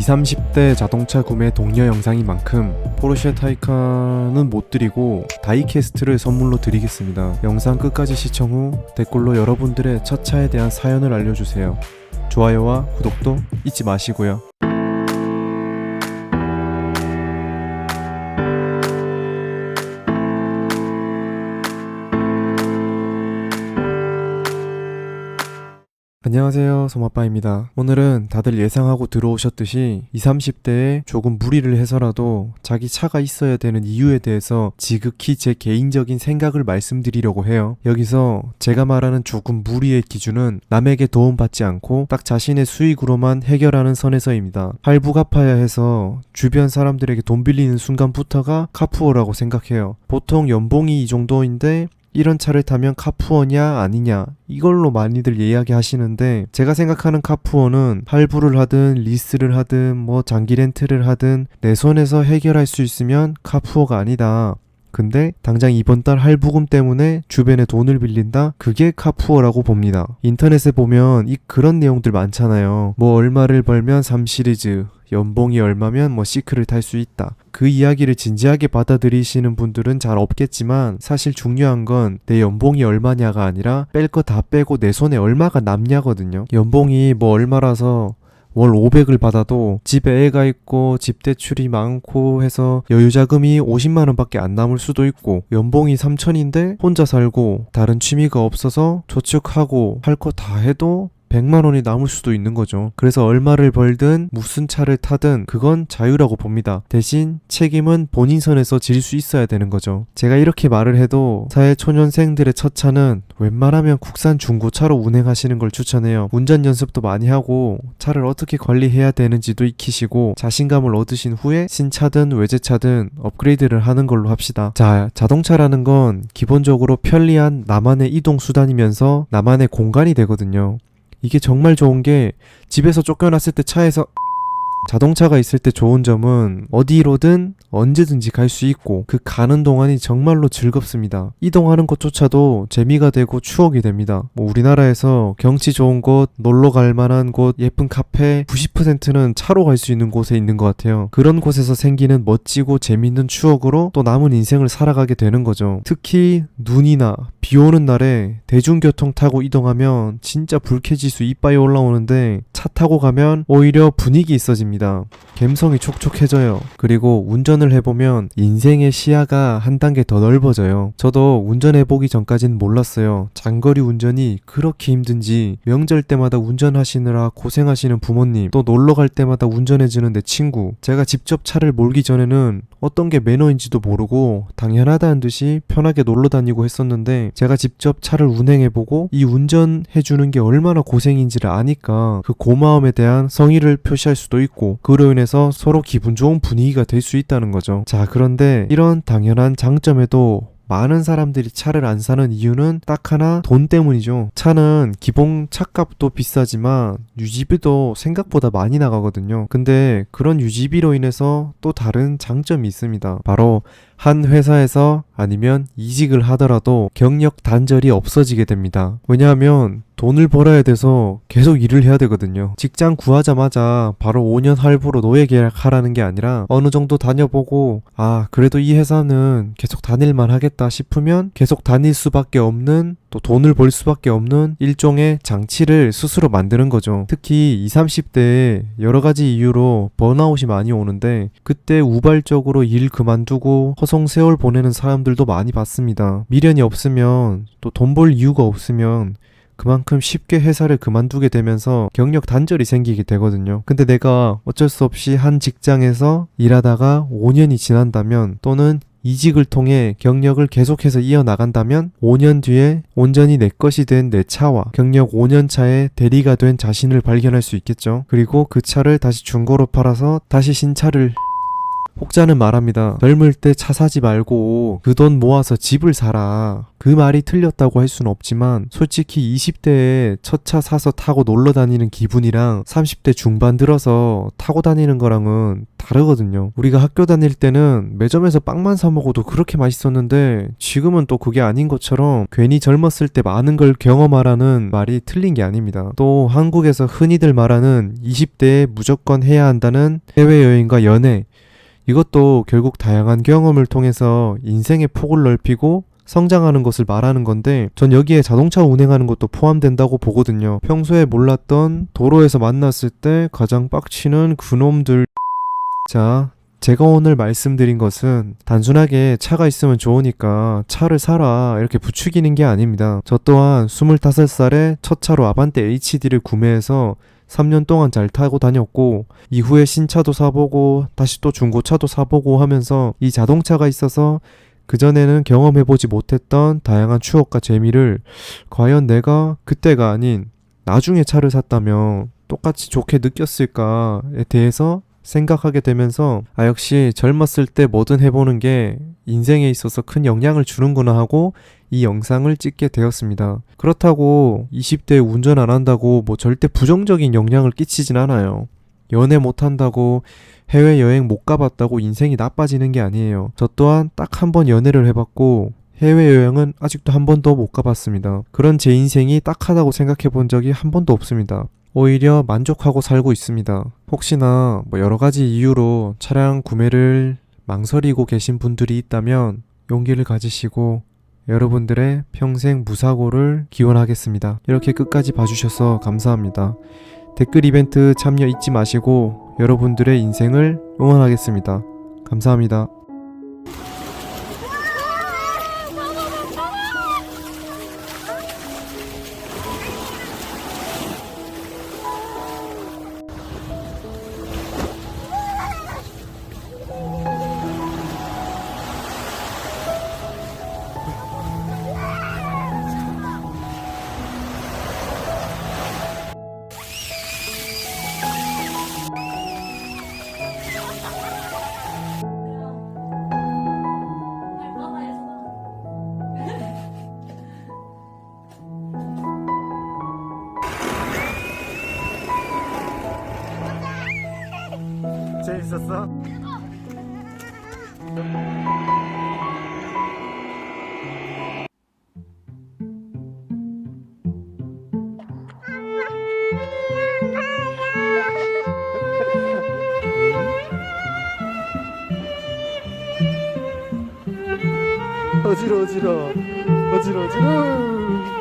30대 자동차 구매 독려 영상인 만큼 포르쉐 타이칸은 못 드리고 다이캐스트를 선물로 드리겠습니다. 영상 끝까지 시청 후 댓글로 여러분들의 첫 차에 대한 사연을 알려주세요. 좋아요와 구독도 잊지 마시고요. 안녕하세요, 솜아빠입니다. 오늘은 다들 예상하고 들어오셨듯이 20, 30대에 조금 무리를 해서라도 자기 차가 있어야 되는 이유에 대해서 지극히 제 개인적인 생각을 말씀드리려고 해요. 여기서 제가 말하는 조금 무리의 기준은 남에게 도움받지 않고 딱 자신의 수익으로만 해결하는 선에서입니다. 할부 갚아야 해서 주변 사람들에게 돈 빌리는 순간부터가 카푸어라고 생각해요. 보통 연봉이 이 정도인데 이런 차를 타면 카푸어냐 아니냐 이걸로 많이들 이야기하시는데, 제가 생각하는 카푸어는 할부를 하든 리스를 하든 뭐 장기 렌트를 하든 내 손에서 해결할 수 있으면 카푸어가 아니다. 근데 당장 이번 달 할부금 때문에 주변에 돈을 빌린다? 그게 카푸어라고 봅니다. 인터넷에 보면 그런 내용들 많잖아요. 뭐 얼마를 벌면 3시리즈, 연봉이 얼마면 뭐 시크를 탈 수 있다. 그 이야기를 진지하게 받아들이시는 분들은 잘 없겠지만, 사실 중요한 건 내 연봉이 얼마냐가 아니라 뺄 거 다 빼고 내 손에 얼마가 남냐거든요. 연봉이 뭐 얼마라서 월 500을 받아도 집에 애가 있고 집 대출이 많고 해서 여유자금이 50만원 밖에 안 남을 수도 있고, 연봉이 3천인데 혼자 살고 다른 취미가 없어서 저축하고 할 거 다 해도 100만원이 남을 수도 있는 거죠. 그래서 얼마를 벌든 무슨 차를 타든 그건 자유라고 봅니다. 대신 책임은 본인 선에서 질 수 있어야 되는 거죠. 제가 이렇게 말을 해도 사회초년생들의 첫 차는 웬만하면 국산 중고차로 운행하시는 걸 추천해요. 운전 연습도 많이 하고 차를 어떻게 관리해야 되는지도 익히시고 자신감을 얻으신 후에 신차든 외제차든 업그레이드를 하는 걸로 합시다. 자, 자동차라는 건 기본적으로 편리한 나만의 이동 수단이면서 나만의 공간이 되거든요. 이게 정말 좋은 게, 집에서 쫓겨났을 때 차에서 자동차가 있을 때 좋은 점은 어디로든 언제든지 갈 수 있고 그 가는 동안이 정말로 즐겁습니다. 이동하는 것조차도 재미가 되고 추억이 됩니다. 뭐 우리나라에서 경치 좋은 곳, 놀러 갈 만한 곳, 예쁜 카페 90%는 차로 갈 수 있는 곳에 있는 것 같아요. 그런 곳에서 생기는 멋지고 재밌는 추억으로 또 남은 인생을 살아가게 되는 거죠. 특히 눈이나 비 오는 날에 대중교통 타고 이동하면 진짜 불쾌지수 이빠이 올라오는데, 차 타고 가면 오히려 분위기 있어집니다. 감성이 촉촉해져요. 그리고 운전을 해보면 인생의 시야가 한 단계 더 넓어져요. 저도 운전해보기 전까지는 몰랐어요. 장거리 운전이 그렇게 힘든지. 명절 때마다 운전하시느라 고생하시는 부모님, 또 놀러갈 때마다 운전해주는 내 친구, 제가 직접 차를 몰기 전에는 어떤 게 매너인지도 모르고 당연하다는 듯이 편하게 놀러 다니고 했었는데, 제가 직접 차를 운행해보고 이 운전해주는 게 얼마나 고생인지를 아니까 그 고마움에 대한 성의를 표시할 수도 있고, 그로 인해서 서로 기분 좋은 분위기가 될 수 있다는 거죠. 자, 그런데 이런 당연한 장점에도 많은 사람들이 차를 안 사는 이유는 딱 하나, 돈 때문이죠. 차는 기본 차값도 비싸지만 유지비도 생각보다 많이 나가거든요. 근데 그런 유지비로 인해서 또 다른 장점이 있습니다. 바로 한 회사에서 아니면 이직을 하더라도 경력 단절이 없어지게 됩니다. 왜냐하면 돈을 벌어야 돼서 계속 일을 해야 되거든요. 직장 구하자마자 바로 5년 할부로 노예 계약하라는 게 아니라 어느 정도 다녀보고, 그래도 이 회사는 계속 다닐만 하겠다 싶으면 계속 다닐 수밖에 없는, 또 돈을 벌 수밖에 없는 일종의 장치를 스스로 만드는 거죠. 특히 20, 30대에 여러 가지 이유로 번아웃이 많이 오는데, 그때 우발적으로 일 그만두고 허송세월 보내는 사람들도 많이 봤습니다. 미련이 없으면, 또 돈 벌 이유가 없으면 그만큼 쉽게 회사를 그만두게 되면서 경력 단절이 생기게 되거든요. 근데 내가 어쩔 수 없이 한 직장에서 일하다가 5년이 지난다면, 또는 이직을 통해 경력을 계속해서 이어나간다면 5년 뒤에 온전히 내 것이 된 내 차와 경력 5년 차에 대리가 된 자신을 발견할 수 있겠죠. 그리고 그 차를 다시 중고로 팔아서 다시 신차를 혹자는 말합니다. 젊을 때 차 사지 말고 그 돈 모아서 집을 사라. 그 말이 틀렸다고 할 수는 없지만 솔직히 20대에 첫 차 사서 타고 놀러 다니는 기분이랑 30대 중반 들어서 타고 다니는 거랑은 다르거든요. 우리가 학교 다닐 때는 매점에서 빵만 사 먹어도 그렇게 맛있었는데 지금은 또 그게 아닌 것처럼 괜히 젊었을 때 많은 걸 경험하라는 말이 틀린 게 아닙니다. 또 한국에서 흔히들 말하는 20대에 무조건 해야 한다는 해외여행과 연애, 이것도 결국 다양한 경험을 통해서 인생의 폭을 넓히고 성장하는 것을 말하는 건데 전 여기에 자동차 운행하는 것도 포함된다고 보거든요. 평소에 몰랐던 도로에서 만났을 때 가장 빡치는 그놈들. 자, 제가 오늘 말씀드린 것은 단순하게 차가 있으면 좋으니까 차를 사라 이렇게 부추기는 게 아닙니다. 저 또한 25살에 첫 차로 아반떼 HD를 구매해서 3년 동안 잘 타고 다녔고 이후에 신차도 사보고 다시 또 중고차도 사보고 하면서 이 자동차가 있어서 그전에는 경험해보지 못했던 다양한 추억과 재미를 과연 내가 그때가 아닌 나중에 차를 샀다면 똑같이 좋게 느꼈을까에 대해서 생각하게 되면서 역시 젊었을 때 뭐든 해보는 게 인생에 있어서 큰 영향을 주는구나 하고 이 영상을 찍게 되었습니다. 그렇다고 20대에 운전 안 한다고 뭐 절대 부정적인 영향을 끼치진 않아요. 연애 못 한다고 해외여행 못 가봤다고 인생이 나빠지는 게 아니에요. 저 또한 딱 한 번 연애를 해봤고 해외여행은 아직도 한 번도 못 가봤습니다. 그런 제 인생이 딱하다고 생각해 본 적이 한 번도 없습니다. 오히려 만족하고 살고 있습니다. 혹시나 뭐 여러 가지 이유로 차량 구매를 망설이고 계신 분들이 있다면 용기를 가지시고 여러분들의 평생 무사고를 기원하겠습니다. 이렇게 끝까지 봐주셔서 감사합니다. 댓글 이벤트 참여 잊지 마시고 여러분들의 인생을 응원하겠습니다. 감사합니다. 재밌었어? 어지러워.